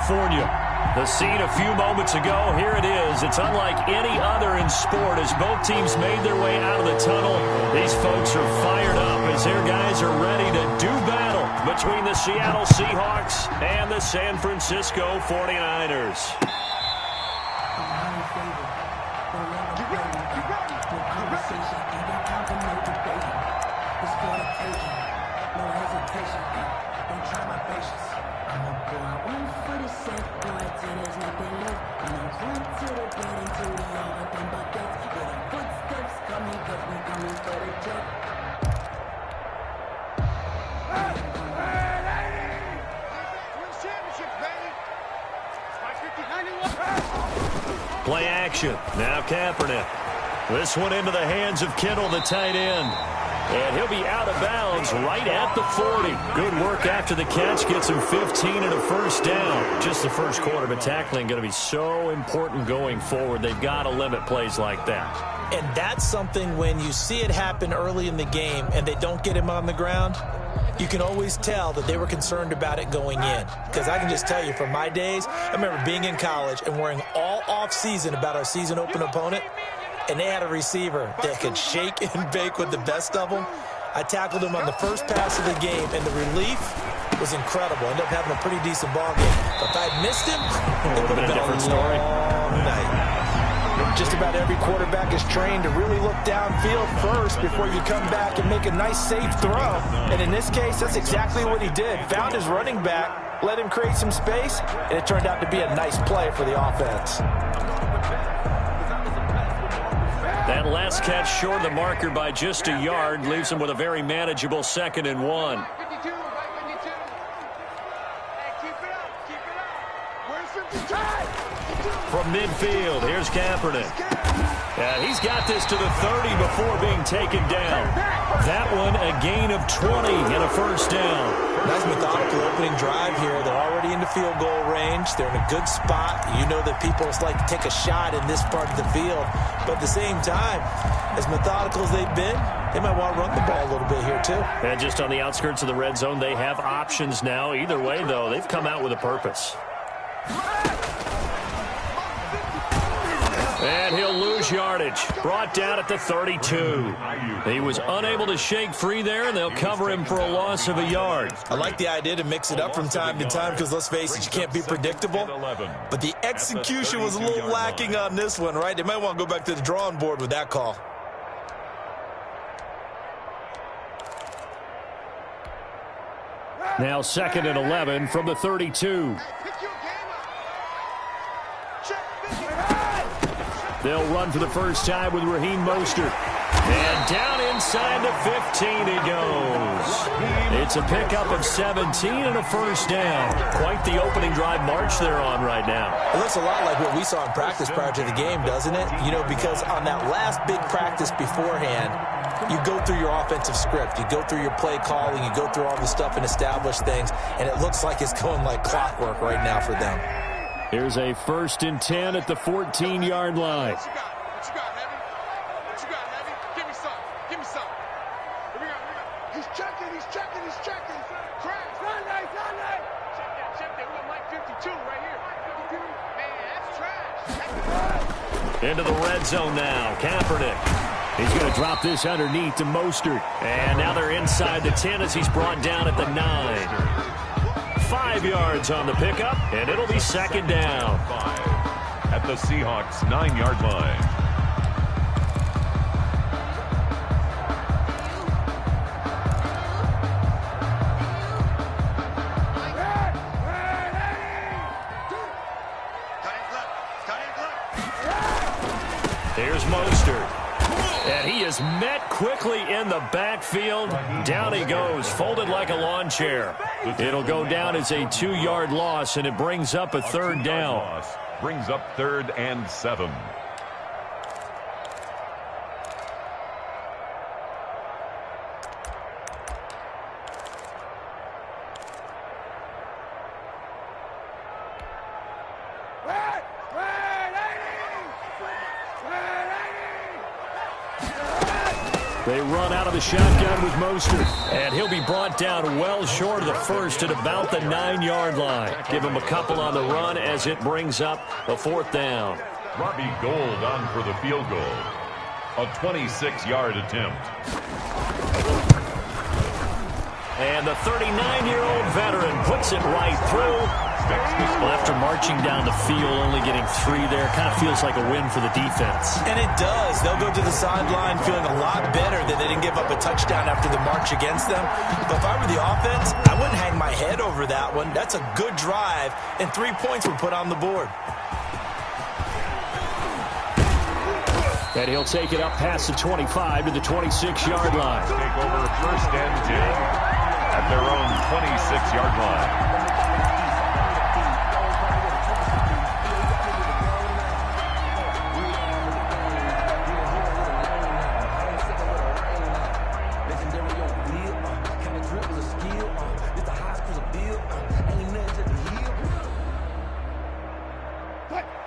California. The scene a few moments ago, here it is. It's unlike any other in sport as both teams made their way out of the tunnel. These folks are fired up as their guys are ready to do battle between the Seattle Seahawks and the San Francisco 49ers. Play action. Now Kaepernick. This one into the hands of Kittle, the tight end. And he'll be out of bounds right at the 40. Good work after the catch. Gets him 15 and a first down. Just the first quarter, but tackling going to be so important going forward. They've got to limit plays like that. And that's something when you see it happen early in the game and they don't get him on the ground, you can always tell that they were concerned about it going in. Because I can just tell you from my days, I remember being in college and worrying all off-season about our season open opponent, and they had a receiver that could shake and bake with the best of them. I tackled him on the first pass of the game, and the relief was incredible. Ended up having a pretty decent ball game. But if I had missed him, it would have been a different story. Night. Just about every quarterback is trained to really look downfield first before you come back and make a nice, safe throw. And in this case, that's exactly what he did. Found his running back, let him create some space, and it turned out to be a nice play for the offense. That last catch short of the marker by just a yard leaves him with a very manageable 2nd and 1. From midfield, here's Kaepernick. And he's got this to the 30 before being taken down. That one, a gain of 20 and a first down. Nice methodical opening drive here. They're already into field goal range. They're in a good spot. You know that people like to take a shot in this part of the field. But at the same time, as methodical as they've been, they might want to run the ball a little bit here too. And just on the outskirts of the red zone, they have options now. Either way, though, they've come out with a purpose. And he'll lose yardage. Brought down at the 32. He was unable to shake free there, and they'll cover him for a loss of a yard. I like the idea to mix it up from time to time because, let's face it, you can't be predictable. But the execution was a little lacking on this one, right? They might want to go back to the drawing board with that call. Now 2nd and 11 from the 32. They'll run for the first time with Raheem Mostert. And down inside the 15 he goes. It's a pickup of 17 and a first down. Quite the opening drive march they're on right now. It looks a lot like what we saw in practice prior to the game, doesn't it? You know, because on that last big practice beforehand, you go through your offensive script. You go through your play calling. You go through all the stuff and establish things. And it looks like it's going like clockwork right now for them. Here's a 1st and 10 at the 14-yard line. What you got, Heavy? What you got, Heavy? Give me some. Give me some. Here we go. He's checking. Crash. Run that. Check that. We got Mike 52 right here. 52. Man, that's trash. Into the red zone now. Kaepernick. He's going to drop this underneath to Mostert. And now they're inside the 10 as he's brought down at the 9. 5 yards on the pickup, and it'll be 2nd down. At the Seahawks' 9-yard line. Here's Mostert. And he is met quickly in the backfield. Down he goes, folded like a lawn chair. It'll go down as a 2-yard loss, and it brings up a 3rd down. Brings up 3rd and 7. They run out of the shotgun with Mostert. And he'll be brought down well short of the first at about the 9-yard line. Give him a couple on the run as it brings up a 4th down. Robbie Gould on for the field goal. A 26-yard attempt. And the 39-year-old veteran puts it right through. Well, after marching down the field, only getting 3 there, kind of feels like a win for the defense. And it does. They'll go to the sideline feeling a lot better that they didn't give up a touchdown after the march against them. But if I were the offense, I wouldn't hang my head over that one. That's a good drive, and 3 points were put on the board. And he'll take it up past the 25 to the 26-yard line. Take over 1st and 10 at their own 26-yard line.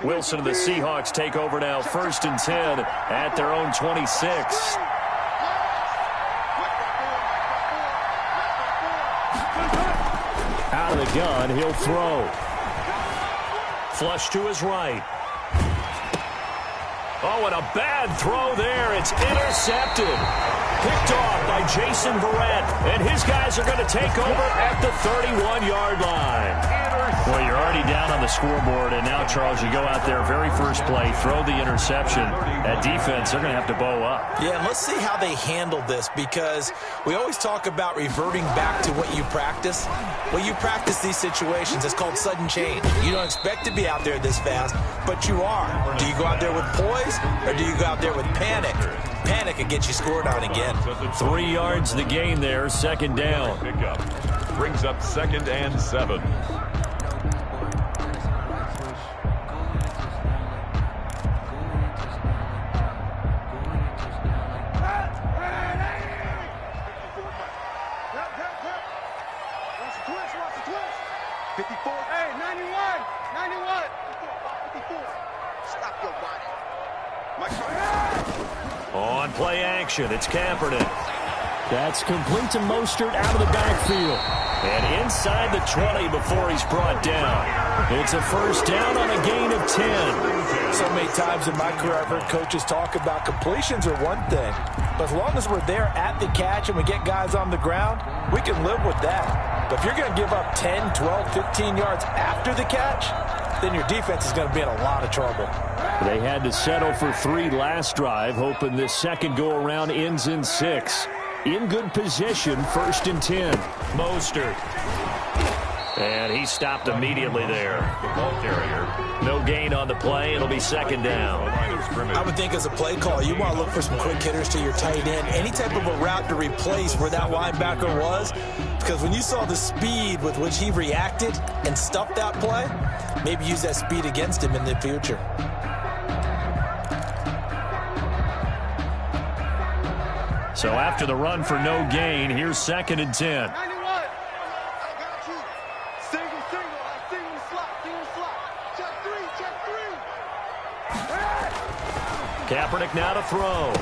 Wilson and the Seahawks take over now, 1st and 10 at their own 26. Out of the gun, he'll throw. Flush to his right. Oh, and a bad throw there. It's intercepted. Picked off by Jason Verrett. And his guys are going to take over at the 31-yard line. Well, you're already down on the scoreboard, and now, Charles, you go out there, very first play, throw the interception. That defense, they're going to have to bow up. Yeah, and let's see how they handle this, because we always talk about reverting back to what you practice. Well, you practice these situations. It's called sudden change. You don't expect to be out there this fast, but you are. Do you go out there with poise, or do you go out there with panic? Panic can get you scored on again. 3 yards the gain there, 2nd down. Pickup brings up 2nd and 7. On play action, it's Kaepernick. That's complete to Mostert out of the backfield. And inside the 20 before he's brought down. It's a 1st down on a gain of 10. So many times in my career, I've heard coaches talk about completions are one thing. But as long as we're there at the catch and we get guys on the ground, we can live with that. But if you're going to give up 10, 12, 15 yards after the catch, then your defense is going to be in a lot of trouble. They had to settle for 3 last drive, hoping this second go-around ends in 6. In good position, 1st and 10. Mostert. And he stopped immediately there. The ball carrier. No gain on the play. It'll be 2nd down. I would think as a play call, you want to look for some quick hitters to your tight end. Any type of a route to replace where that linebacker was. Because when you saw the speed with which he reacted and stuffed that play, maybe use that speed against him in the future. So after the run for no gain, here's 2nd and 10. 91. I got you. Single. Single slot. Check 3. Kaepernick now to throw.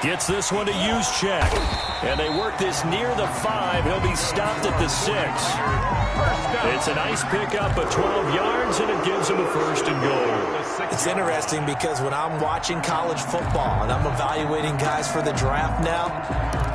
Gets this one to Juszczyk. And they work this near the 5. He'll be stopped at the 6. It's a nice pickup of 12 yards, and it gives him a 1st and goal. It's interesting because when I'm watching college football and I'm evaluating guys for the draft now,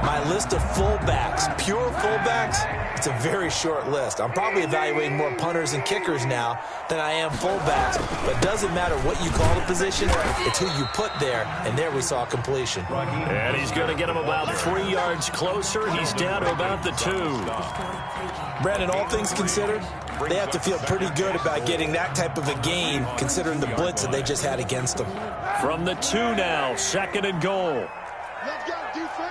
my list of fullbacks, pure fullbacks, it's a very short list. I'm probably evaluating more punters and kickers now than I am fullbacks. But it doesn't matter what you call the position, it's who you put there, and there we saw completion. And he's going to get him about 3 yards closer. He's down to about the 2. Brandon, all things considered, they have to feel pretty good about getting that type of a gain considering the blitz that they just had against them. From the 2 now, 2nd and goal. Let's go defense.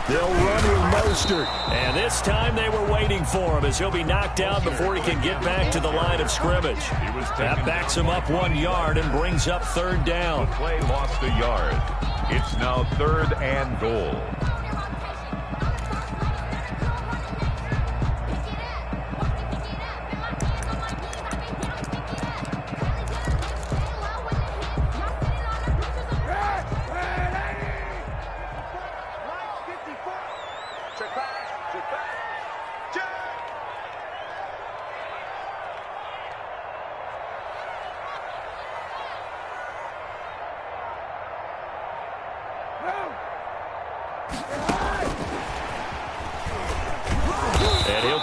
They'll run with Mostert. And this time they were waiting for him as he'll be knocked out before he can get back to the line of scrimmage. That backs him up 1 yard and brings up 3rd down. The play lost a yard. It's now 3rd and goal.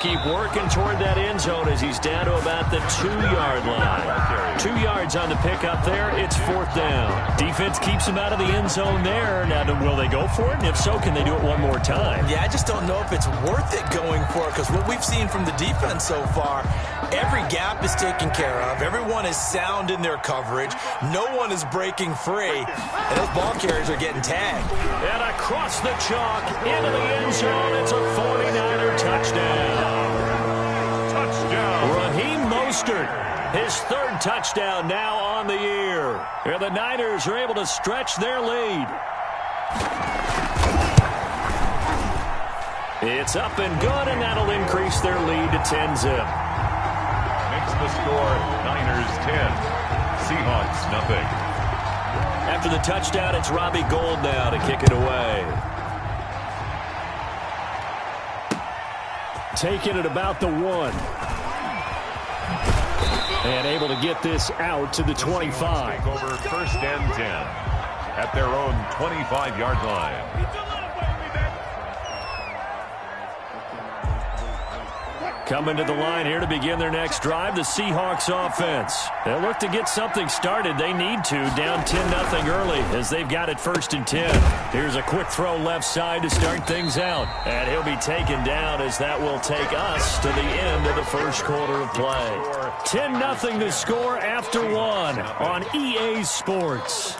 keep working toward that end zone as he's down to about the 2-yard line. 2 yards on the pickup there. It's 4th down. Defense keeps him out of the end zone there. Now, will they go for it? And if so, can they do it one more time? Yeah, I just don't know if it's worth it going for it, because what we've seen from the defense so far, every gap is taken care of. Everyone is sound in their coverage. No one is breaking free. And those ball carriers are getting tagged. And across the chalk, into the end zone, it's a 49er touchdown. Raheem Mostert, his 3rd touchdown now on the year. And the Niners are able to stretch their lead. It's up and good, and that'll increase their lead to 10-zip. Makes the score Niners 10, Seahawks nothing. After the touchdown, it's Robbie Gould now to kick it away. Taking it about the 1. And able to get this out to the 25. Take over 1st and 10 at their own 25-yard line. Coming to the line here to begin their next drive, the Seahawks offense. They'll look to get something started. They need to, down 10-0 early as they've got it 1st and 10. Here's a quick throw left side to start things out. And he'll be taken down as that will take us to the end of the 1st quarter of play. 10-0 to score after 1 on EA Sports.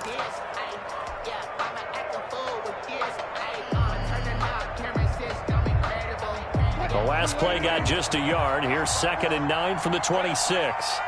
The last play got just a yard. Here's 2nd and 9 from the 26.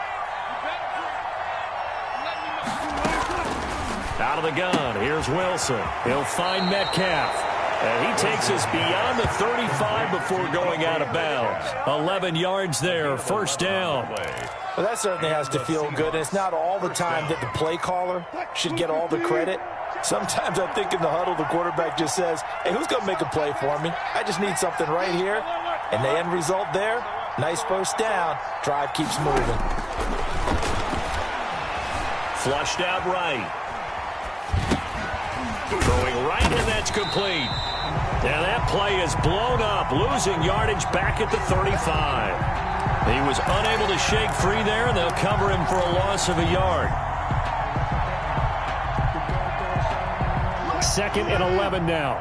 Out of the gun. Here's Wilson. He'll find Metcalf. And he takes us beyond the 35 before going out of bounds. 11 yards there. 1st down. Well, that certainly has to feel good. And it's not all the time that the play caller should get all the credit. Sometimes I think in the huddle, the quarterback just says, hey, who's going to make a play for me? I just need something right here. And the end result there, nice 1st down. Drive keeps moving. Flushed out right. Throwing right, and that's complete. And that play is blown up, losing yardage back at the 35. He was unable to shake free there, and they'll cover him for a loss of a yard. 2nd and 11 now.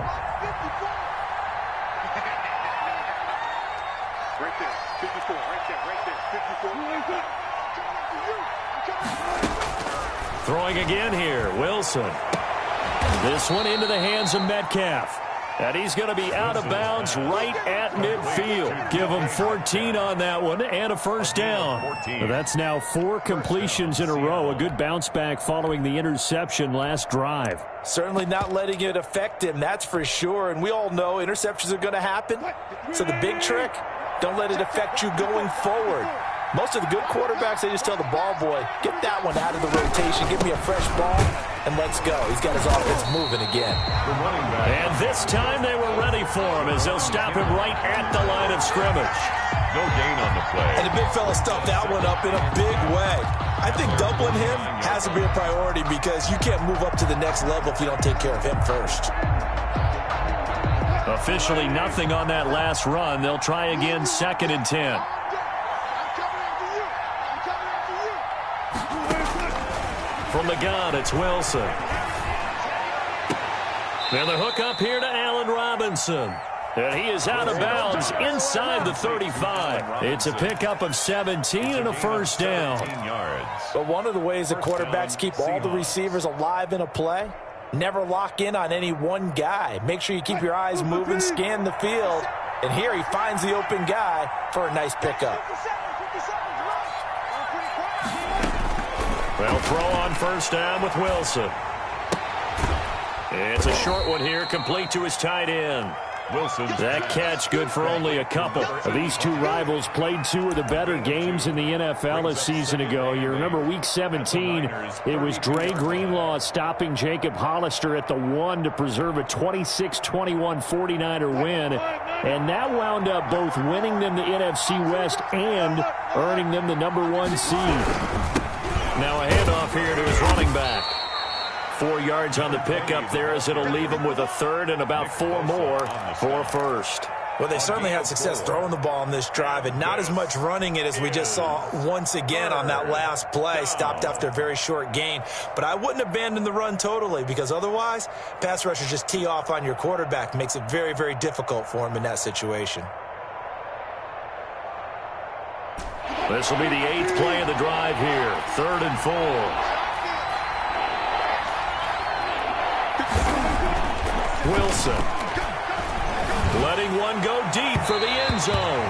Right there, 54, right there, 54. Throwing again here, Wilson. This one into the hands of Metcalf. And he's going to be out of bounds right at midfield. Give him 14 on that one and a 1st down. That's now 4 completions in a row. A good bounce back following the interception last drive. Certainly not letting it affect him, that's for sure. And we all know interceptions are going to happen. So the big trick, don't let it affect you going forward. Most of the good quarterbacks, they just tell the ball boy, get that one out of the rotation, give me a fresh ball, and let's go. He's got his offense moving again. And this time they were ready for him as they'll stop him right at the line of scrimmage. No gain on the play. And the big fella stuffed that one up in a big way. I think doubling him has to be a priority because you can't move up to the next level if you don't take care of him first. Officially nothing on that last run. They'll try again 2nd and 10. From the gun, it's Wilson. And the hook up here to Allen Robinson. And he is out of bounds inside the 35. It's a pickup of 17 and a 1st down. But one of the ways the quarterbacks keep all the receivers alive in a play, never lock in on any one guy. Make sure you keep your eyes moving, scan the field. And here he finds the open guy for a nice pickup. They'll throw on 1st down with Wilson. It's a short one here, complete to his tight end. Wilson. That catch good for only a couple. These two rivals played 2 of the better games in the NFL a season ago. You remember week 17, it was Dre Greenlaw stopping Jacob Hollister at the 1 to preserve a 26-21 49er win. And that wound up both winning them the NFC West and earning them the #1 seed. Now a handoff here to his running back. 4 yards on the pickup there as it'll leave him with a 3rd and about 4 more for a 1st. Well, they certainly had success throwing the ball on this drive, and not as much running it as we just saw once again on that last play, stopped after a very short gain. But I wouldn't abandon the run totally, because otherwise, pass rushers just tee off on your quarterback. Makes it very, very difficult for him in that situation. This will be the 8th play of the drive here. 3rd and 4. Wilson letting one go deep for the end zone.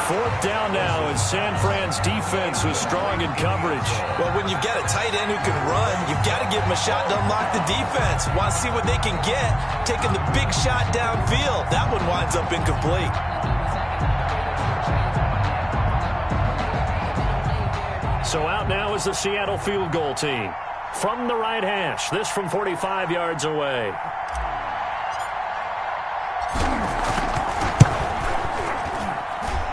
4th down now as San Fran's defense was strong in coverage. Well, when you've got a tight end who can run, you've got to give him a shot to unlock the defense. Want to see what they can get, taking the big shot downfield. That one winds up incomplete. So out now is the Seattle field goal team. From the right hash, this from 45 yards away.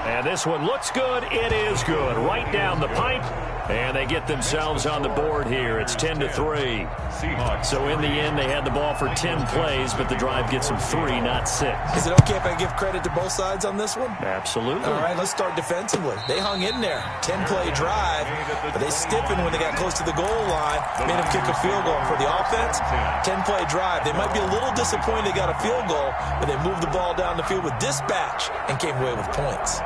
And this one looks good. It is good. Right down the pipe. And they get themselves on the board here. It's 10-3. So in the end, they had the ball for 10 plays, but the drive gets them 3, not 6. Is it okay if I give credit to both sides on this one? Absolutely. All right, let's start defensively. They hung in there. 10-play drive, but they stiffened when they got close to the goal line, made them kick a field goal. For the offense, 10-play drive. They might be a little disappointed they got a field goal, but they moved the ball down the field with dispatch and came away with points.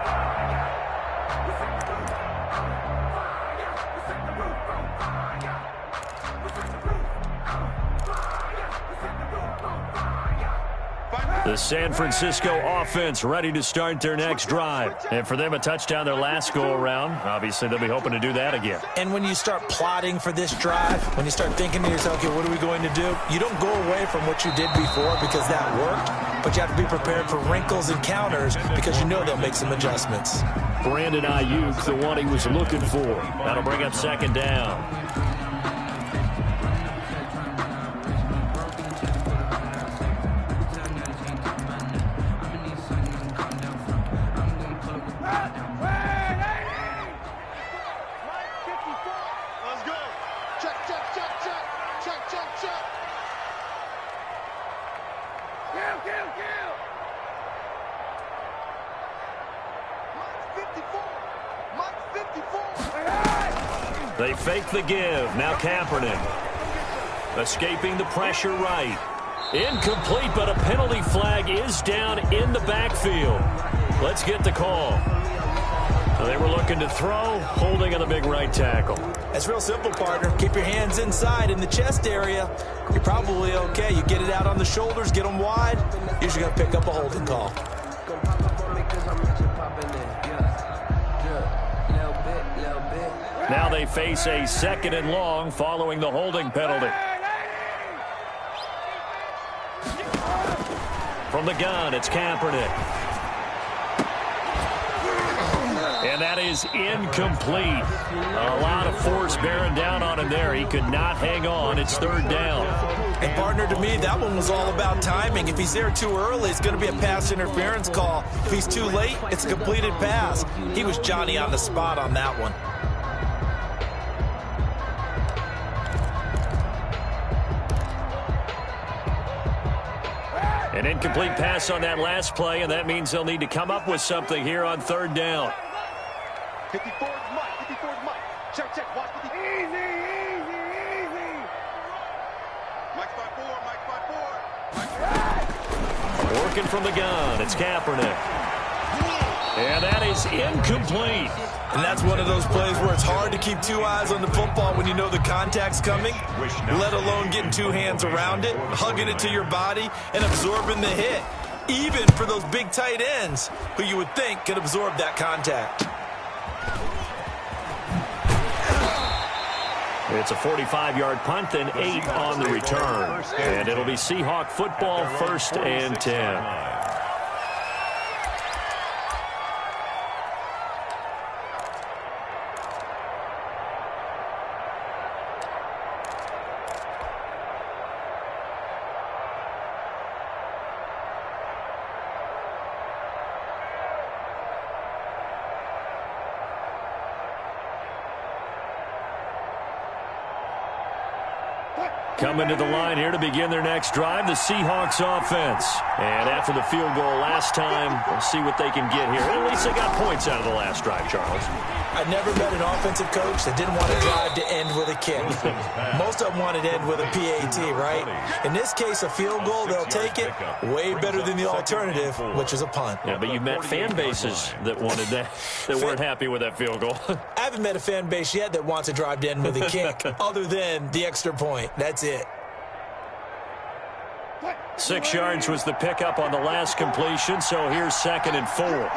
The San Francisco offense ready to start their next drive. And for them, a touchdown their last go-around. Obviously, they'll be hoping to do that again. And when you start plotting for this drive, when you start thinking to yourself, okay, what are we going to do? You don't go away from what you did before because that worked, but you have to be prepared for wrinkles and counters because you know they'll make some adjustments. Brandon Ayuk, the one he was looking for. That'll bring up 2nd down. They fake the give. Now Kaepernick. Escaping the pressure right. Incomplete, but a penalty flag is down in the backfield. Let's get the call. They were looking to throw, holding on the big right tackle. That's real simple, partner. Keep your hands inside in the chest area. You're probably okay. You get it out on the shoulders, get them wide. Usually going to pick up a holding call. Now they face a 2nd and long following the holding penalty. From the gun, it's Kaepernick. And that is incomplete. A lot of force bearing down on him there. He could not hang on. It's 3rd down. And, partner, to me, that one was all about timing. If he's there too early, it's going to be a pass interference call. If he's too late, it's a completed pass. He was Johnny on the spot on that one. An incomplete pass on that last play, and that means they'll need to come up with something here on 3rd down. 54 is Mike. 54 is Mike. Check, check. Watch 54. Easy. Mike's by 4. Mike's by 4. Working from the gun, it's Kaepernick. And that is incomplete. And that's one of those plays where it's hard to keep 2 eyes on the football when you know the contact's coming, let alone getting 2 hands around it, hugging it to your body, and absorbing the hit, even for those big tight ends who you would think could absorb that contact. It's a 45-yard punt, then 8 on the return. And it'll be Seahawk football, 1st and 10. What? Coming to the line here to begin their next drive, the Seahawks offense. And after the field goal last time, we'll see what they can get here. At least they got points out of the last drive, Charles. I never met an offensive coach that didn't want a drive to end with a kick. Most of them wanted to end with a PAT, right? In this case, a field goal, they'll take it. Way better than the alternative, which is a punt. Yeah, but you met fan bases that wanted that, that weren't happy with that field goal. I haven't met a fan base yet that wants a drive to end with a kick, other than the extra point. That's it. 6 yards was the pickup on the last completion, so here's 2nd and 4.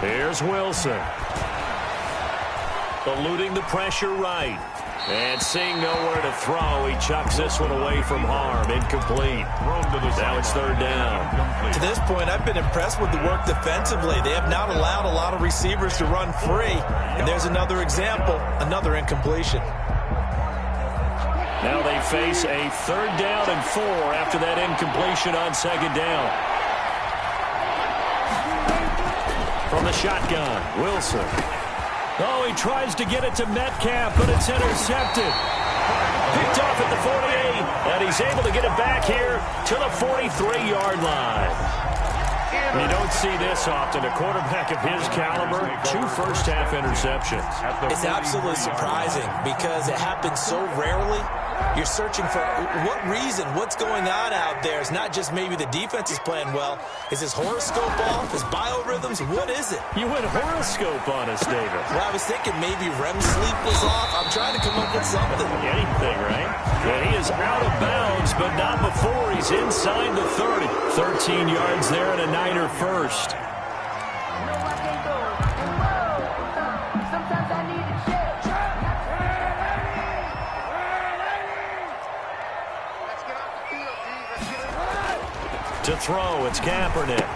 Here's Wilson. Eluding the pressure right. And seeing nowhere to throw, he chucks this one away from harm. Incomplete. Now it's 3rd down. To this point, I've been impressed with the work defensively. They have not allowed a lot of receivers to run free. And there's another example, another incompletion. Now they face a 3rd down and 4 after that incompletion on 2nd down. From the shotgun, Wilson. Oh, he tries to get it to Metcalf, but it's intercepted. Picked off at the 48, and he's able to get it back here to the 43-yard line. You don't see this often. A quarterback of his caliber, 2 first-half interceptions. It's absolutely surprising because it happens so rarely. You're searching for what reason, what's going on out there. It's not just maybe the defense is playing well. Is his horoscope off? His biorhythms? What is it? You went horoscope on us, David. Well, I was thinking maybe REM sleep was off. I'm trying to come up with something. Anything, right? And he is out of bounds, but not before he's inside the 30. 13 yards there and a Niner first. To throw, it's Kaepernick.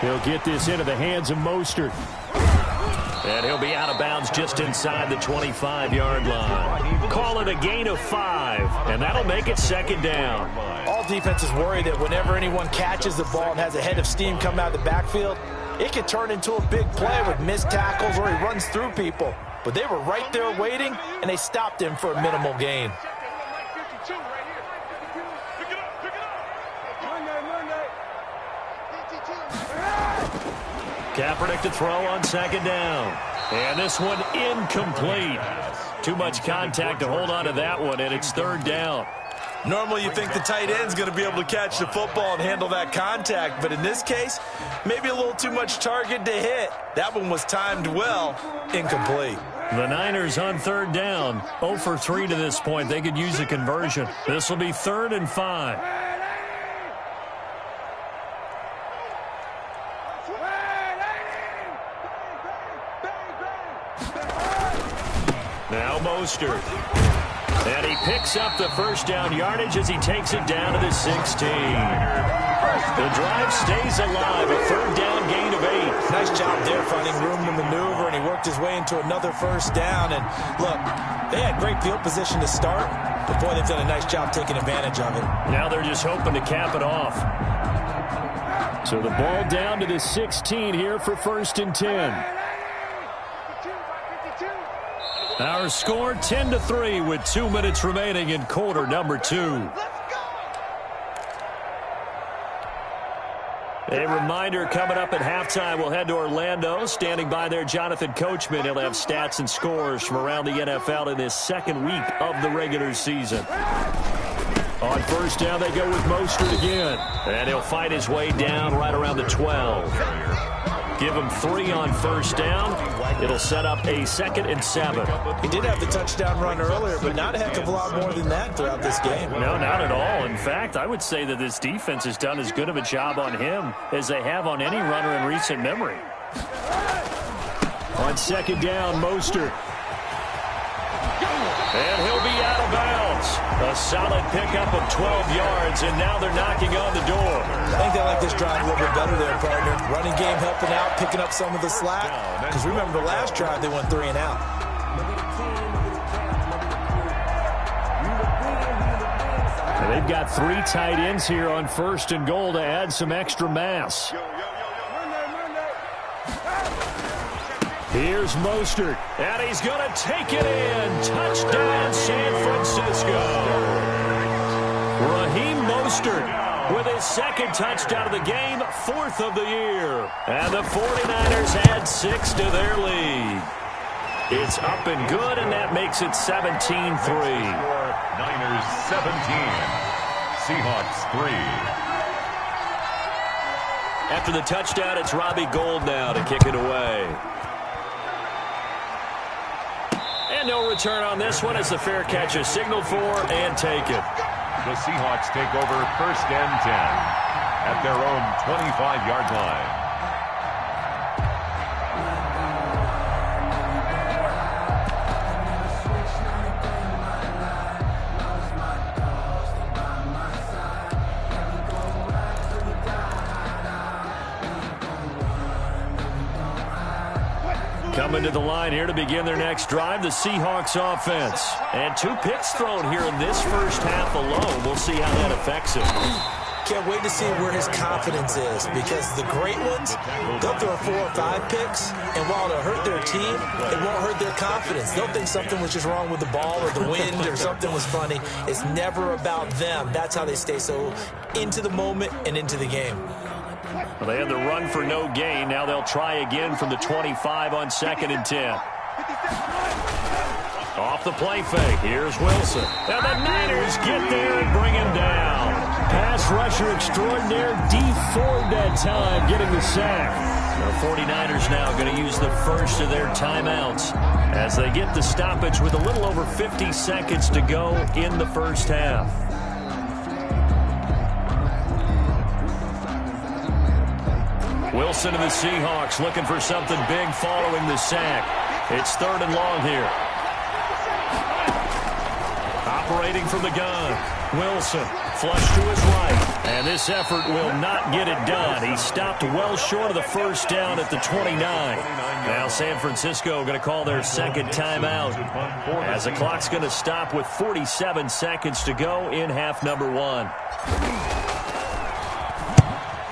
He'll get this into the hands of Mostert. And he'll be out of bounds just inside the 25-yard line. Call it a gain of 5, and that'll make it 2nd down. All defenses worry that whenever anyone catches the ball and has a head of steam come out of the backfield, it can turn into a big play with missed tackles or he runs through people. But they were right there waiting, and they stopped him for a minimal gain. Kaepernick to throw on 2nd down. And this one incomplete. Too much contact to hold on to that one, and it's 3rd down. Normally you think the tight end's going to be able to catch the football and handle that contact, but in this case, maybe a little too much target to hit. That one was timed well, incomplete. The Niners on 3rd down, 0 for 3 to this point. They could use a conversion. This will be 3rd and 5. Now Mostert. And he picks up the first down yardage as he takes it down to the 16. The drive stays alive, a 3rd down gain of 8. Nice job there finding room to maneuver, and he worked his way into another 1st down. And look, they had great field position to start, but boy, they've done a nice job taking advantage of it. Now they're just hoping to cap it off. So the ball down to the 16 here for 1st and 10. Our score 10-3 with 2 minutes remaining in quarter number 2. A reminder coming up at halftime, we'll head to Orlando. Standing by there, Jonathan Coachman. He'll have stats and scores from around the NFL in this 2nd week of the regular season. On 1st down, they go with Mostert again. And he'll fight his way down right around the 12. Give him 3 on 1st down. It'll set up a 2nd and 7. He did have the touchdown run earlier, but not a heck of a lot more than that throughout this game. No, not at all. In fact, I would say that this defense has done as good of a job on him as they have on any runner in recent memory. On 2nd down, Mostert. And he'll be out of bounds. A solid pickup of 12 yards, and now they're knocking on the door. I think they like this drive a little bit better there, partner. Running game helping out, picking up some of the slack. Because remember the last drive, they went 3 and out. And they've got 3 tight ends here on 1st and goal to add some extra mass. Here's Mostert, and he's going to take it in. Touchdown, San Francisco. Raheem Mostert with his second touchdown of the game, 4th of the year. And the 49ers add 6 to their lead. It's up and good, and that makes it 17-3. Niners 17, Seahawks 3. After the touchdown, it's Robbie Gould now to kick it away. And no return on this one as the fair catch is signaled for and taken. The Seahawks take over 1st and 10 at their own 25-yard line. Coming to the line here to begin their next drive, the Seahawks offense. And 2 picks thrown here in this first half alone. We'll see how that affects him. Can't wait to see where his confidence is, because the great ones, they'll throw 4 or 5 picks, and while it'll hurt their team, it won't hurt their confidence. They'll think something was just wrong with the ball or the wind or something was funny. It's never about them. That's how they stay so into the moment and into the game. Well, they had the run for no gain. Now they'll try again from the 25 on 2nd and 10. Off the play fake. Here's Wilson. And the Niners get there and bring him down. Pass rusher extraordinaire, Dee Ford that time getting the sack. The 49ers now going to use the first of their timeouts as they get the stoppage with a little over 50 seconds to go in the first half. Wilson and the Seahawks looking for something big following the sack. It's 3rd and long here. Operating from the gun. Wilson, flush to his right. And this effort will not get it done. He stopped well short of the first down at the 29. Now San Francisco going to call their second timeout as the clock's going to stop with 47 seconds to go in half number 1.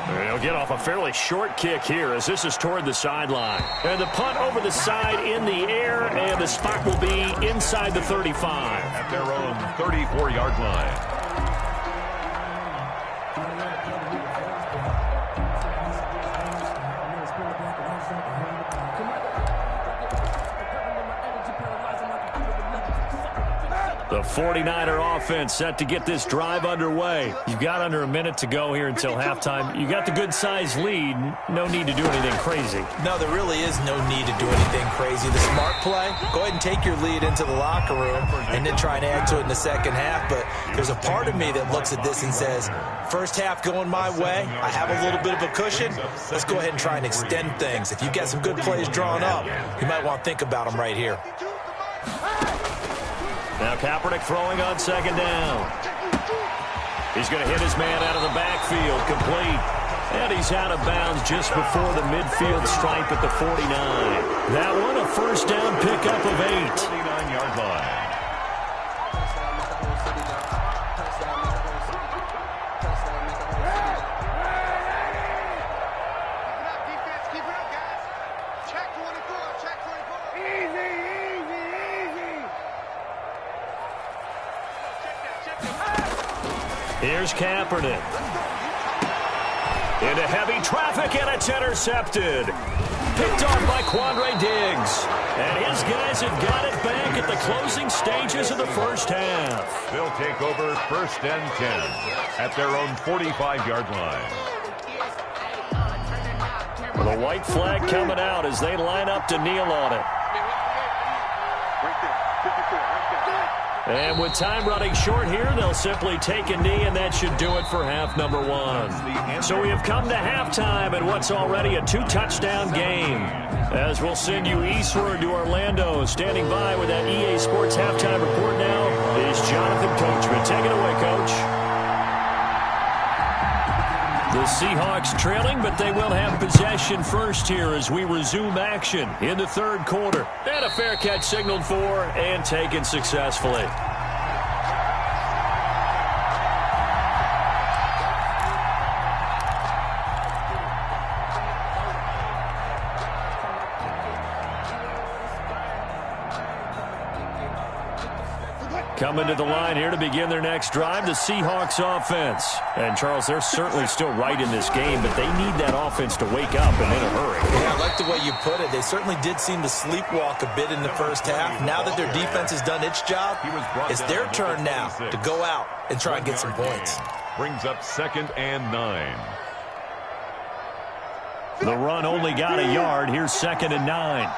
They'll get off a fairly short kick here as this is toward the sideline. And the punt over the side in the air, and the spot will be inside the 35. At their own 34-yard line. The 49er offense set to get this drive underway. You've got under a minute to go here until halftime. You got the good-sized lead. No need to do anything crazy. No, there really is no need to do anything crazy. The smart play, go ahead and take your lead into the locker room and then try and add to it in the second half. But there's a part of me that looks at this and says, first half going my way, I have a little bit of a cushion. Let's go ahead and try and extend things. If you've got some good plays drawn up, you might want to think about them right here. Now Kaepernick throwing on 2nd down. He's going to hit his man out of the backfield, complete. And he's out of bounds just before the midfield stripe at the 49. That one a first down pickup of 8. 49-yard line. Here's Kaepernick. Into heavy traffic, and it's intercepted. Picked off by Quandre Diggs. And his guys have got it back at the closing stages of the first half. They'll take over 1st and 10 at their own 45-yard line. Well, the white flag coming out as they line up to kneel on it. And with time running short here, they'll simply take a knee, and that should do it for half number 1. So we have come to halftime in what's already a 2-touchdown game. As we'll send you eastward to Orlando. Standing by with that EA Sports halftime report now is Jonathan Coachman. Take it away, Coach. The Seahawks trailing, but they will have possession first here as we resume action in the 3rd quarter. And a fair catch signaled for and taken successfully. Coming to the line here to begin their next drive, the Seahawks offense. And, Charles, they're certainly still right in this game, but they need that offense to wake up and in a hurry. Yeah, I like the way you put it. They certainly did seem to sleepwalk a bit in the first half. Now that their defense has done its job, it's their turn now to go out and try and get some points. Brings up 2nd and 9. The run only got a yard. Here's 2nd and 9.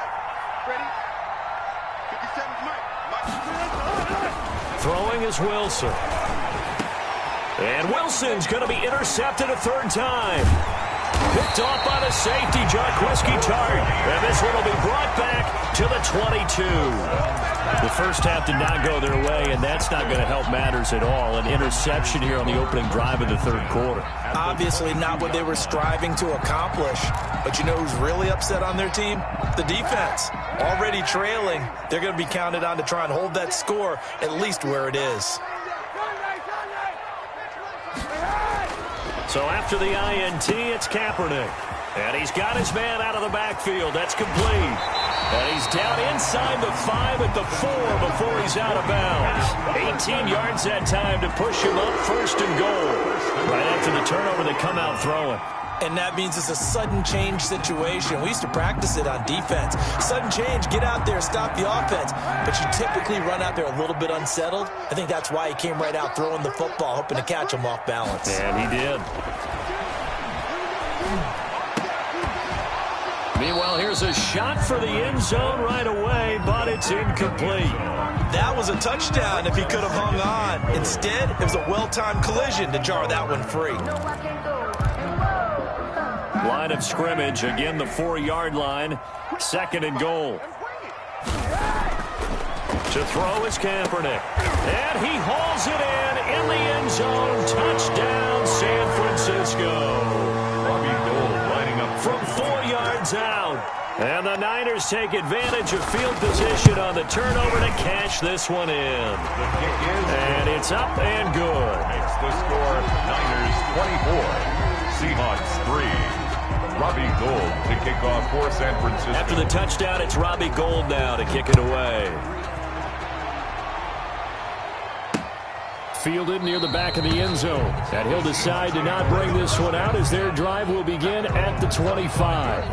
Throwing is Wilson. And Wilson's going to be intercepted a 3rd time. Picked off by the safety, Jarquiski Tart. And this one will be brought back to the 22. The first half did not go their way, and that's not going to help matters at all. An interception here on the opening drive of the 3rd quarter. Obviously not what they were striving to accomplish. But you know who's really upset on their team? The defense. Already trailing, they're going to be counted on to try and hold that score at least where it is. So after the INT, it's Kaepernick. And he's got his man out of the backfield. That's complete. And he's down inside the 5 at the 4 before he's out of bounds. 18 yards that time to push him up 1st and goal. Right after the turnover, they come out throwing. And that means it's a sudden change situation. We used to practice it on defense. Sudden change, get out there, stop the offense. But you typically run out there a little bit unsettled. I think that's why he came right out throwing the football, hoping to catch him off balance. And he did. Meanwhile, here's a shot for the end zone right away, but it's incomplete. That was a touchdown if he could have hung on. Instead, it was a well-timed collision to jar that one free. Line of scrimmage, again the 4-yard line, 2nd and goal. To throw is Kaepernick. And he hauls it in the end zone. Touchdown, San Francisco. Robbie Gould lining up from 4 yards out. And the Niners take advantage of field position on the turnover to cash this one in. The kick is, and it's up and good. Makes the score Niners 24, Seahawks 3. Robbie Gould to kick off for San Francisco. After the touchdown, it's Robbie Gould now to kick it away. Fielded near the back of the end zone. And he'll decide to not bring this one out as their drive will begin at the 25.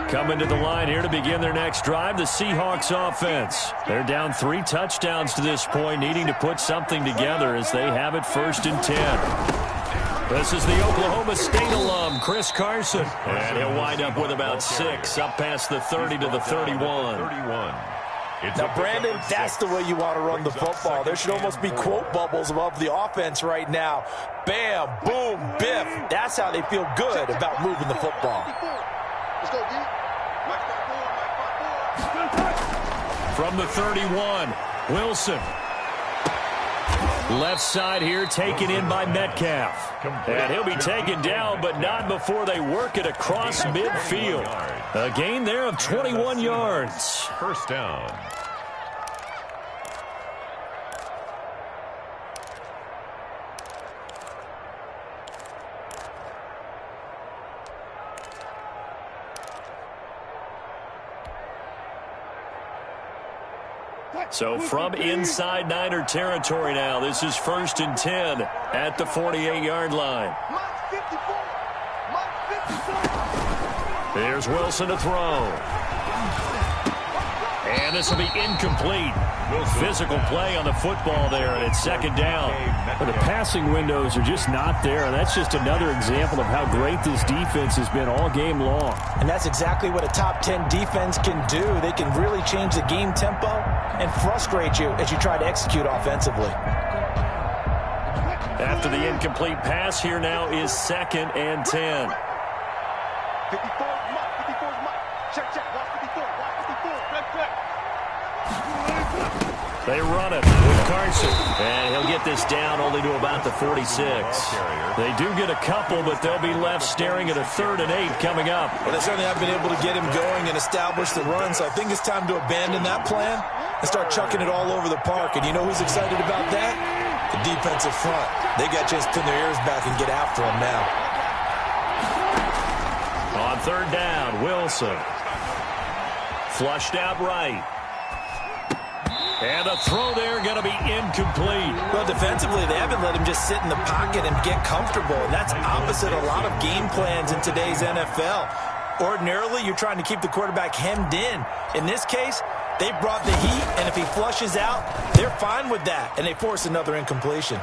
Coming to the line here to begin their next drive, the Seahawks offense. They're down 3 touchdowns to this point, needing to put something together as they have it 1st and 10. This is the Oklahoma State alum, Chris Carson. And he'll wind up with about 6, up past the 30 to the 31. Now, Brandon, that's the way you want to run the football. There should almost be quote bubbles above the offense right now. Bam, boom, biff. That's how they feel good about moving the football. Let's go, D. From the 31, Wilson. Left side here taken in by Metcalf. And he'll be taken down, but not before they work it across midfield. A gain there of 21 yards. 1st down. So from inside Niner territory now, this is 1st and 10 at the 48-yard line. Here's Wilson to throw. And this will be incomplete. Physical play on the football there, and it's 2nd down. But the passing windows are just not there, and that's just another example of how great this defense has been all game long. And that's exactly what a top 10 defense can do. They can really change the game tempo and frustrate you as you try to execute offensively. After the incomplete pass, here now is 2nd and 10. 54 is Mike. 54 is Mike. Check, check. Watch 54. Watch 54. Check, check. They run it with Carson. And he'll get this down only to about the 46. They do get a couple, but they'll be left staring at a 3rd and 8 coming up. Well, they certainly have been able to get him going and establish the run, so I think it's time to abandon that plan and start chucking it all over the park. And you know who's excited about that? The defensive front. They got a chance to pin their ears back and get after him now. On 3rd down, Wilson. Flushed out right. And a throw there going to be incomplete. Well, defensively, they haven't let him just sit in the pocket and get comfortable. And that's opposite a lot of game plans in today's NFL. Ordinarily, you're trying to keep the quarterback hemmed in. In this case, they brought the heat, and if he flushes out, they're fine with that. And they force another incompletion.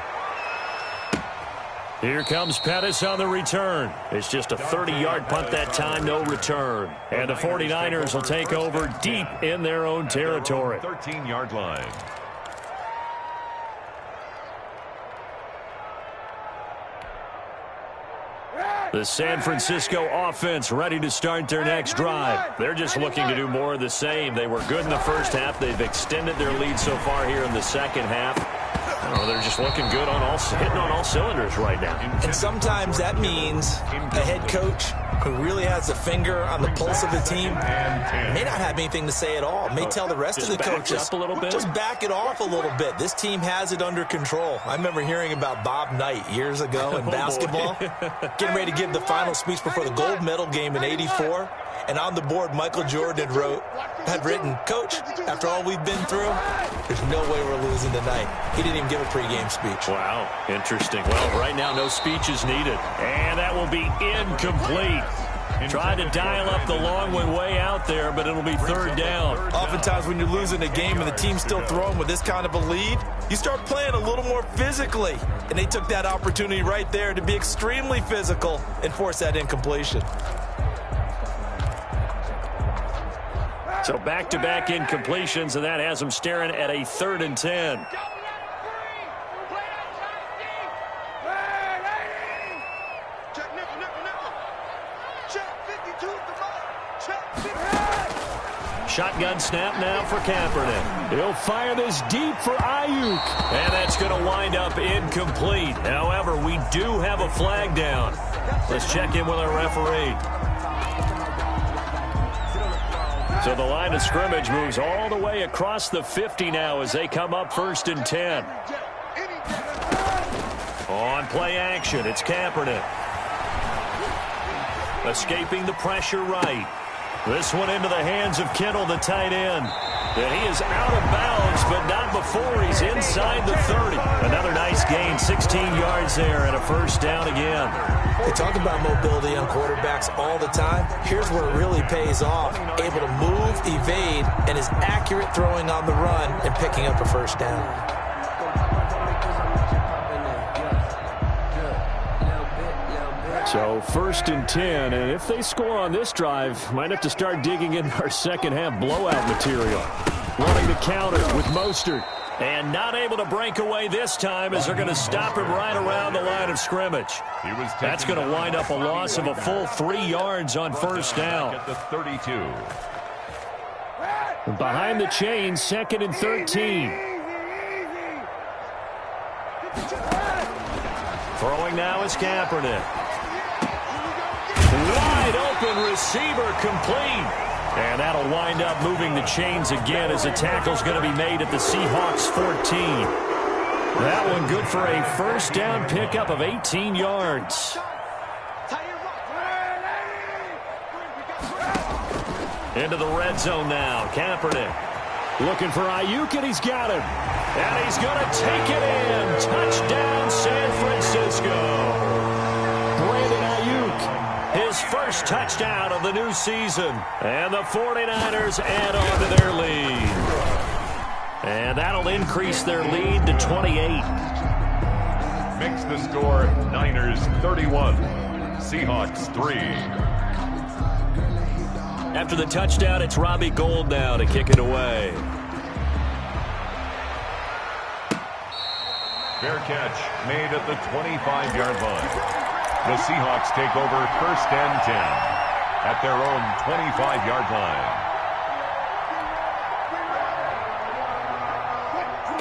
Here comes Pettis on the return. It's just a 30-yard punt that time, no return. And the 49ers will take over deep in their own territory. 13-yard line. The San Francisco offense ready to start their next drive. They're just looking to do more of the same. They were good in the first half. They've extended their lead so far here in the second half. Oh, they're just looking good on hitting on all cylinders right now. And sometimes that means a head coach who really has a finger on the pulse of the team may not have anything to say at all. May tell the rest of the coaches, up a little bit. Just back it off a little bit. This team has it under control. I remember hearing about Bob Knight years ago in basketball, getting ready to give the final speech before the gold medal game in '84. And on the board, Michael Jordan had written, "Coach, after all we've been through, there's no way we're losing tonight." He didn't even give a pregame speech. Wow, interesting. Well, right now, no speech is needed. And that will be incomplete. Tried to dial up the long one way out there, but it'll be 3rd down. Oftentimes when you're losing a game and the team's still throwing with this kind of a lead, you start playing a little more physically. And they took that opportunity right there to be extremely physical and force that incompletion. So back-to-back incompletions, and that has them staring at a 3rd and 10. Shotgun snap now for Kaepernick. He'll fire this deep for Ayuk. And that's going to wind up incomplete. However, we do have a flag down. Let's check in with our referee. So the line of scrimmage moves all the way across the 50 now as they come up 1st and 10. On play action, it's Kaepernick. Escaping the pressure right. This one into the hands of Kittle, the tight end. And he is out of bounds, but not before he's inside the 30. Another nice gain, 16 yards there, and a 1st down again. They talk about mobility on quarterbacks all the time. Here's where it really pays off. Able to move, evade, and is accurate throwing on the run and picking up a 1st down. So 1st and 10, and if they score on this drive, might have to start digging in our second half blowout material. Running the counter with Mostert. And not able to break away this time as they're going to stop him right around the line of scrimmage. That's going to wind up a loss of a full 3 yards on 1st down. At the 32. Behind the chain, 2nd and 13. Throwing now is Kaepernick. Wide open receiver complete. And that'll wind up moving the chains again as the tackle's going to be made at the Seahawks 14. That one good for a 1st down pickup of 18 yards. Into the red zone now. Kaepernick looking for Ayuk, and he's got him. And he's going to take it in. Touchdown, San Francisco. His 1st touchdown of the new season. And the 49ers add on to their lead. And that'll increase their lead to 28. Makes the score Niners 31, Seahawks 3. After the touchdown, it's Robbie Gould now to kick it away. Fair catch made at the 25-yard line. The Seahawks take over 1st and 10 at their own 25-yard line.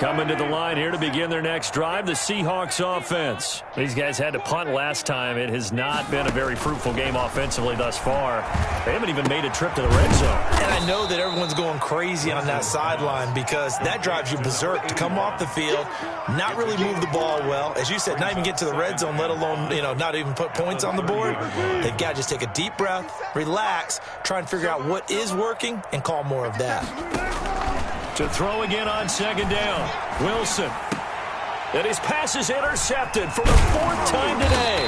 Coming to the line here to begin their next drive, the Seahawks offense. These guys had to punt last time. It has not been a very fruitful game offensively thus far. They haven't even made a trip to the red zone. And I know that everyone's going crazy on that sideline because that drives you berserk to come off the field, not really move the ball well. As you said, not even get to the red zone, let alone, not even put points on the board. They've got to just take a deep breath, relax, try and figure out what is working, and call more of that. To throw again on second down, Wilson. And his pass is intercepted for the fourth time today.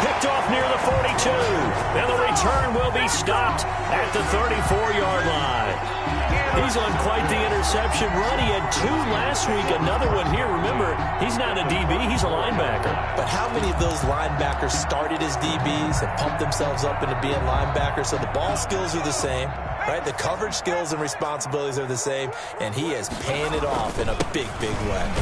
Picked off near the 42. And the return will be stopped at the 34-yard line. He's on quite the interception run. He had 2 last week, another one here. Remember, he's not a DB, he's a linebacker. But how many of those linebackers started as DBs and pumped themselves up into being linebackers? So the ball skills are the same, right? The coverage skills and responsibilities are the same, and he is paying it off in a big, big way.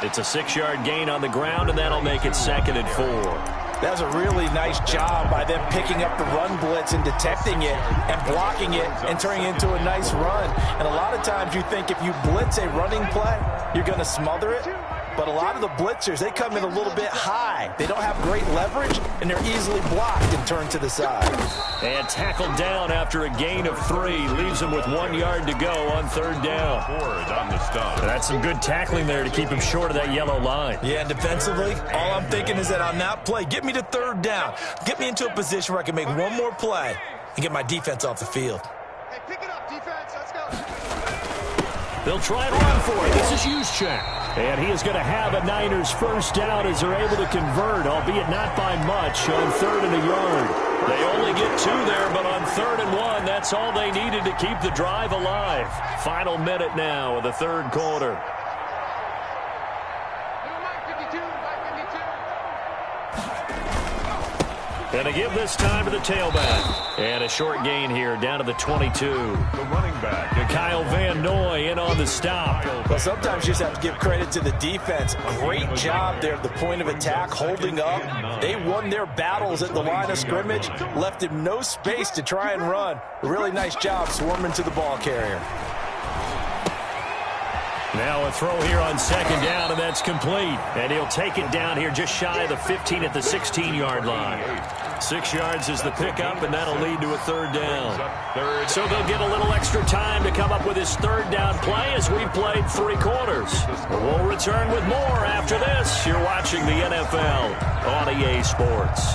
It's a 6-yard gain on the ground, and that'll make it 2nd and 4. That was a really nice job by them picking up the run blitz and detecting it and blocking it and turning it into a nice run. And a lot of times you think if you blitz a running play, you're going to smother it. But a lot of the blitzers, they come in a little bit high. They don't have great leverage, and they're easily blocked and turned to the side. And tackled down after a gain of 3. Leaves him with 1 yard to go on 3rd down. On the stop. That's some good tackling there to keep him short of that yellow line. Yeah, and defensively, all I'm thinking is that on that play, get me to 3rd down. Get me into a position where I can make one more play and get my defense off the field. Hey, pick it up, defense. Let's go. They'll try and run for it. This is Juszczyk. And he is going to have a Niners first down as they're able to convert, albeit not by much, on 3rd and a yard. They only get 2 there, but on 3rd and 1, that's all they needed to keep the drive alive. Final minute now of the 3rd quarter. And to give this time to the tailback. And a short gain here down to the 22. The running back. Kyle Van Noy in on the stop. Well, sometimes you just have to give credit to the defense. Great job there at the point of attack, holding up. They won their battles at the line of scrimmage, left him no space to try and run. A really nice job swarming to the ball carrier. Now a throw here on 2nd down, and that's complete. And he'll take it down here just shy of the 15 at the 16-yard line. 6 yards is the pickup, and that'll lead to a 3rd down. So they'll get a little extra time to come up with his 3rd down play as we've played 3 quarters. We'll return with more after this. You're watching the NFL on EA Sports.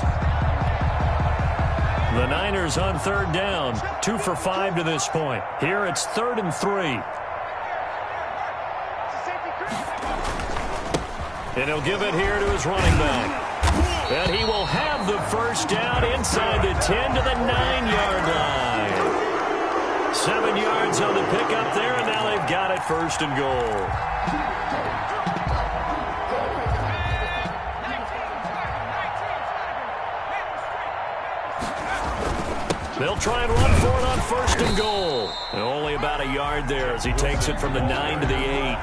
The Niners on 3rd down, 2 for 5 to this point. Here it's 3rd and 3. And he'll give it here to his running back. And he will have the first down inside the 10 to the 9-yard line. 7 yards on the pickup there, and now they've got it 1st and goal. They'll try and run for it on 1st and goal. And only about a yard there as he takes it from the 9 to the 8.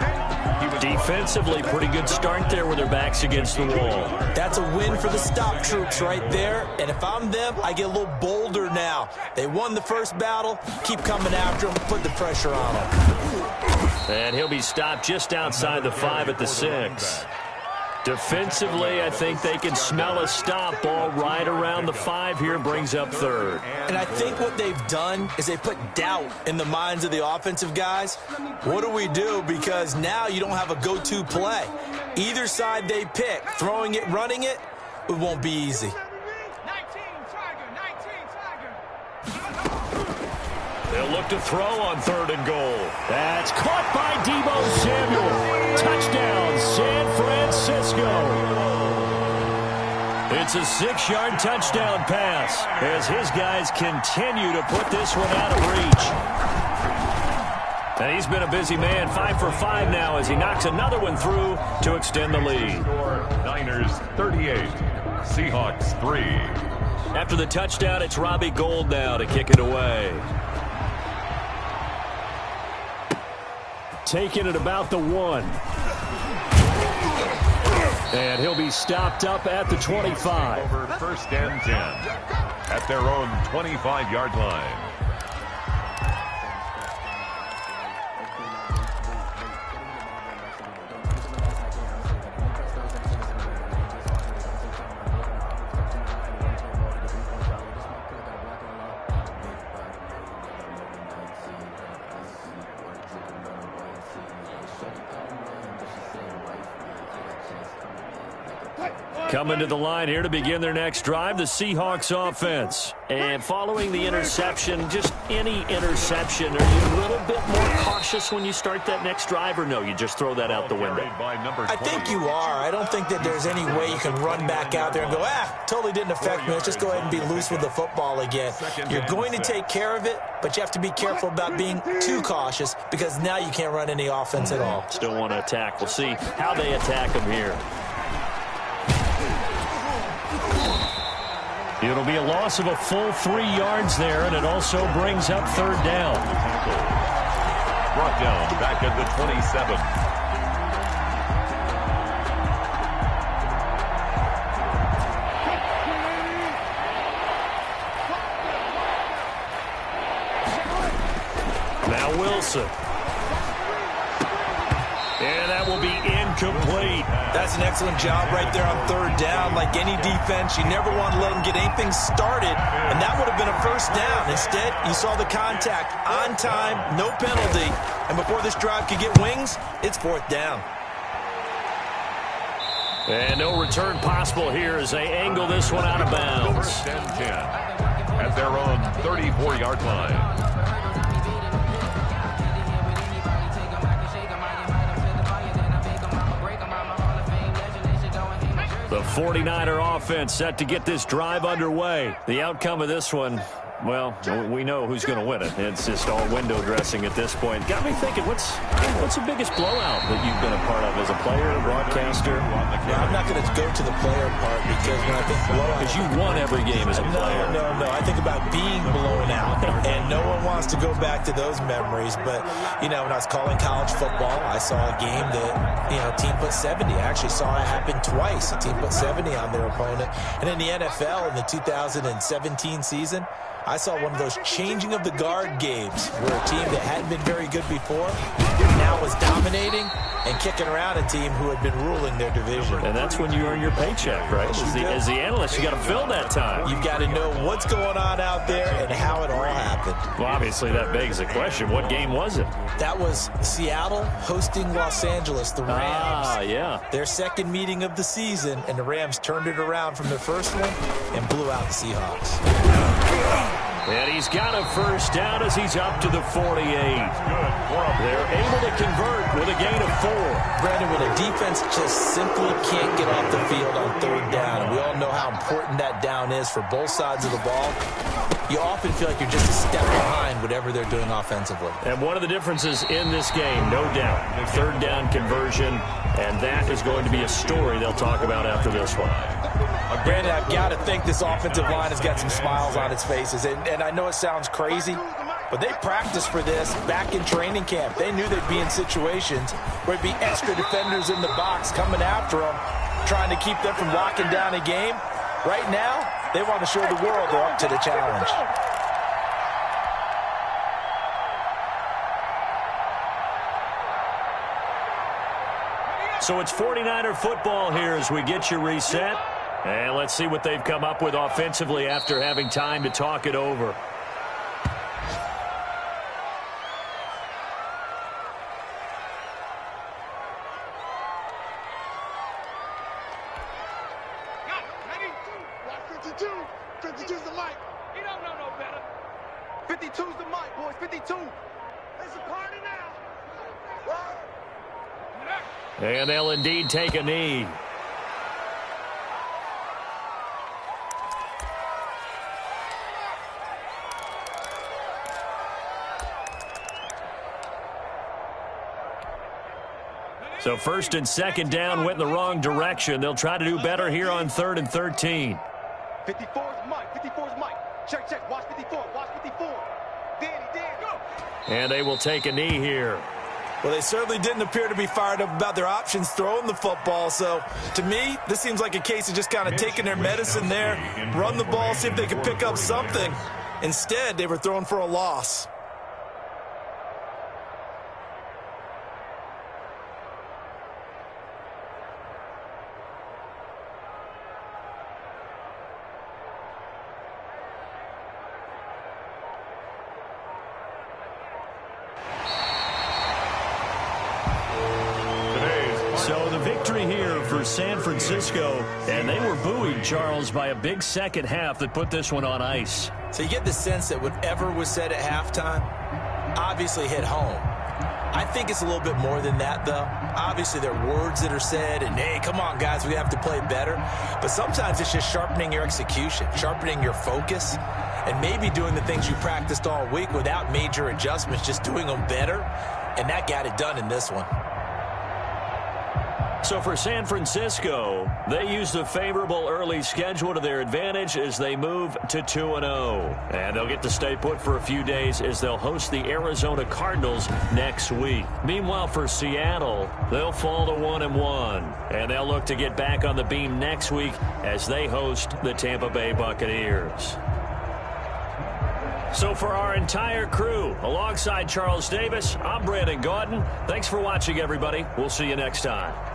Defensively, pretty good start there with their backs against the wall. That's a win for the stop troops right there. And if I'm them, I get a little bolder now. They won the first battle. Keep coming after them. Put the pressure on them. And he'll be stopped just outside the 5 at the 6. Defensively, I think they can smell a stop ball right around the 5 here, brings up 3rd. And I think what they've done is they put doubt in the minds of the offensive guys. What do we do? Because now you don't have a go-to play. Either side they pick, throwing it, running it, it won't be easy. They'll look to throw on 3rd and goal. That's caught by Deebo Samuel. Touchdown, San Francisco. It's a 6-yard touchdown pass as his guys continue to put this one out of reach. And he's been a busy man, 5 for 5 now as he knocks another one through to extend the lead. Niners 38, Seahawks 3. After the touchdown, it's Robbie Gould now to kick it away. Taking it about the 1. And he'll be stopped up at the 25. Over 1st and 10 at their own 25-yard line. Coming to the line here to begin their next drive, the Seahawks offense. And following the interception, just any interception, are you a little bit more cautious when you start that next drive, or no, you just throw that out the window? I think you are. I don't think that there's any way you can run back out there and go, totally didn't affect me. Let's just go ahead and be loose with the football again. You're going to take care of it, but you have to be careful about being too cautious because now you can't run any offense at all. Still want to attack. We'll see how they attack them here. It'll be a loss of a full 3 yards there, and it also brings up third down. Brought down back at the 27. Now Wilson. And that will be incomplete. That's an excellent job right there on third down. Like any defense, you never want to let them get anything started, and that would have been a first down. Instead, you saw the contact on time, no penalty, and before this drive could get wings, it's fourth down. And no return possible here as they angle this one out of bounds. First and 10 at their own 34-yard line. The 49er offense set to get this drive underway. The outcome of this one, well, we know who's going to win it. It's just all window dressing at this point. Got me thinking, what's the biggest blowout that you've been a part of as a player, broadcaster? Yeah, I'm not going to go to the player part because when I think blowout... Because you won every game as a player. No. I think about being blown out, and no one wants to go back to those memories. But, when I was calling college football, I saw a game that, team put 70. I actually saw it happen twice. A team put 70 on their opponent. And in the NFL in the 2017 season, I saw one of those changing of the guard games where a team that hadn't been very good before now was dominating and kicking around a team who had been ruling their division. And that's when you earn your paycheck, right? As the analyst, you got to fill that time. You've got to know what's going on out there and how it all happened. Well, obviously, that begs the question, what game was it? That was Seattle hosting Los Angeles, the Rams. Ah, yeah. Their second meeting of the season, and the Rams turned it around from their first one and blew out the Seahawks. And he's got a first down as he's up to the 48. They're able to convert with a gain of 4. Brandon, when a defense just simply can't get off the field on third down, and we all know how important that down is for both sides of the ball, you often feel like you're just a step behind whatever they're doing offensively. And one of the differences in this game, no doubt, third down conversion, and that is going to be a story they'll talk about after this one. Brandon, I've got to think this offensive line has got some smiles on its faces. And I know it sounds crazy, but they practiced for this back in training camp. They knew they'd be in situations where it'd be extra defenders in the box coming after them, trying to keep them from locking down a game. Right now, they want to show the world they're up to the challenge. So it's 49er football here as we get you reset. And let's see what they've come up with offensively after having time to talk it over. Ready? Watch 52. 52's the mic. He don't know no better. 52's the mic, boys. 52. It's a party now. And they'll indeed take a knee. So first and second down went in the wrong direction. They'll try to do better here on 3rd and 13. 54's Mike. 54's Mike. Check. Watch 54. Watch 54. Danny, go. And they will take a knee here. Well, they certainly didn't appear to be fired up about their options throwing the football. So, to me, this seems like a case of just kind of taking their medicine there, run the ball, see if they can pick up something. Instead, they were throwing for a loss. So the victory here for for San Francisco, and they were buoyed, Charles, by a big second half that put this one on ice. So you get the sense that whatever was said at halftime obviously hit home. I think it's a little bit more than that, though. Obviously, there are words that are said, and, hey, come on, guys, we have to play better. But sometimes it's just sharpening your execution, sharpening your focus, and maybe doing the things you practiced all week without major adjustments, just doing them better, and that got it done in this one. So for San Francisco, they used a favorable early schedule to their advantage as they move to 2-0. And they'll get to stay put for a few days as they'll host the Arizona Cardinals next week. Meanwhile, for Seattle, they'll fall to 1-1. And they'll look to get back on the beam next week as they host the Tampa Bay Buccaneers. So for our entire crew, alongside Charles Davis, I'm Brandon Gaudin. Thanks for watching, everybody. We'll see you next time.